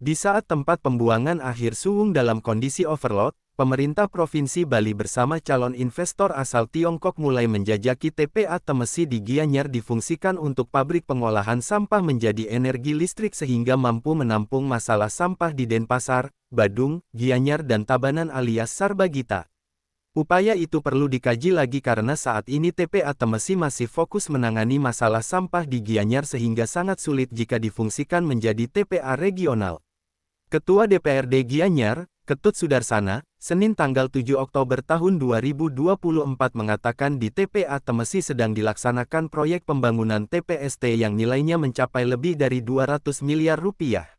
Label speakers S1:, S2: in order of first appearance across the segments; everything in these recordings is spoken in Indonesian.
S1: Di saat tempat pembuangan akhir Suwung dalam kondisi overload, pemerintah Provinsi Bali bersama calon investor asal Tiongkok mulai menjajaki TPA Temesi di Gianyar difungsikan untuk pabrik pengolahan sampah menjadi energi listrik sehingga mampu menampung masalah sampah di Denpasar, Badung, Gianyar dan Tabanan alias Sarbagita. Upaya itu perlu dikaji lagi karena saat ini TPA Temesi masih fokus menangani masalah sampah di Gianyar sehingga sangat sulit jika difungsikan menjadi TPA regional. Ketua DPRD Gianyar, Ketut Sudarsana, Senin tanggal 7 Oktober tahun 2024 mengatakan di TPA Temesi sedang dilaksanakan proyek pembangunan TPST yang nilainya mencapai lebih dari 200 miliar rupiah.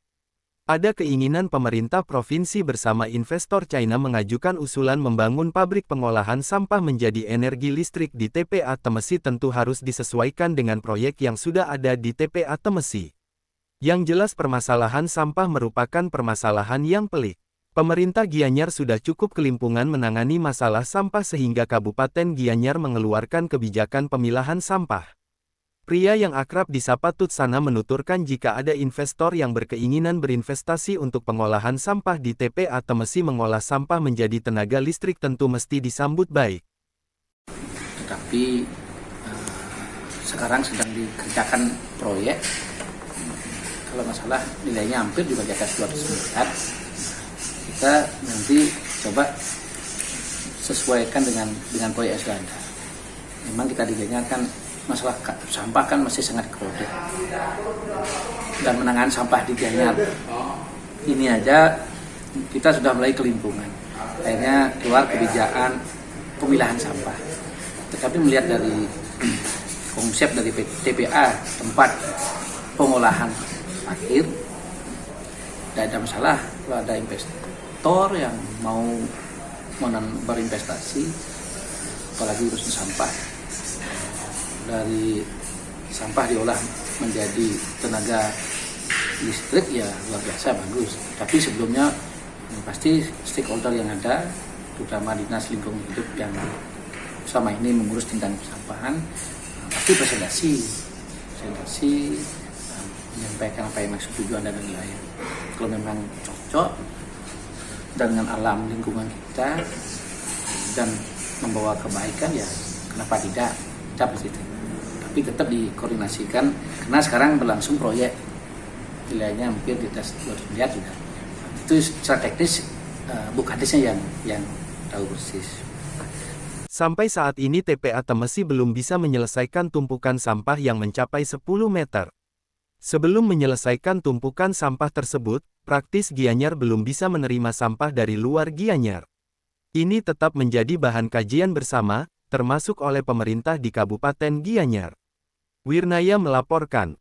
S1: Ada keinginan pemerintah provinsi bersama investor China mengajukan usulan membangun pabrik pengolahan sampah menjadi energi listrik di TPA Temesi tentu harus disesuaikan dengan proyek yang sudah ada di TPA Temesi. Yang jelas permasalahan sampah merupakan permasalahan yang pelik. Pemerintah Gianyar sudah cukup kelimpungan menangani masalah sampah sehingga Kabupaten Gianyar mengeluarkan kebijakan pemilahan sampah. Pria yang akrab disapa Tutsana menuturkan jika ada investor yang berkeinginan berinvestasi untuk pengolahan sampah di TPA Temesi mengolah sampah menjadi tenaga listrik tentu mesti disambut baik.
S2: Tetapi sekarang sedang dikerjakan proyek, kalau nggak salah nilainya hampir juga di atas 200 miliar. Kita nanti coba sesuaikan dengan proyek yang sudah ada. Memang kita digengarkan masalah sampah kan masih sangat crowded dan menangani sampah di Gianyar ini aja kita sudah mulai kelimpungan. Akhirnya keluar kebijakan pemilahan sampah. Tetapi melihat dari konsep dari TPA tempat pengolahan akhir, tidak ada masalah kalau ada investor yang mau berinvestasi, apalagi urusan sampah. Dari sampah diolah menjadi tenaga listrik ya luar biasa bagus. Tapi sebelumnya pasti stakeholder yang ada, terutama Dinas Lingkungan Hidup yang selama ini mengurus tentang persampahan, pasti presentasi menyampaikan apa yang maksud tujuan dan lain-lain. Kalau memang cocok dengan alam lingkungan kita dan membawa kebaikan ya kenapa tidak dapat itu. Tapi tetap dikoordinasikan karena sekarang berlangsung proyek nilainya hampir di atas 200 miliar juga. Itu secara teknis Bukadesnya yang tahu persis.
S1: Sampai saat ini TPA Temesi belum bisa menyelesaikan tumpukan sampah yang mencapai 10 meter. Sebelum menyelesaikan tumpukan sampah tersebut, praktis Gianyar belum bisa menerima sampah dari luar Gianyar. Ini tetap menjadi bahan kajian bersama, termasuk oleh pemerintah di Kabupaten Gianyar. Wirnaya melaporkan.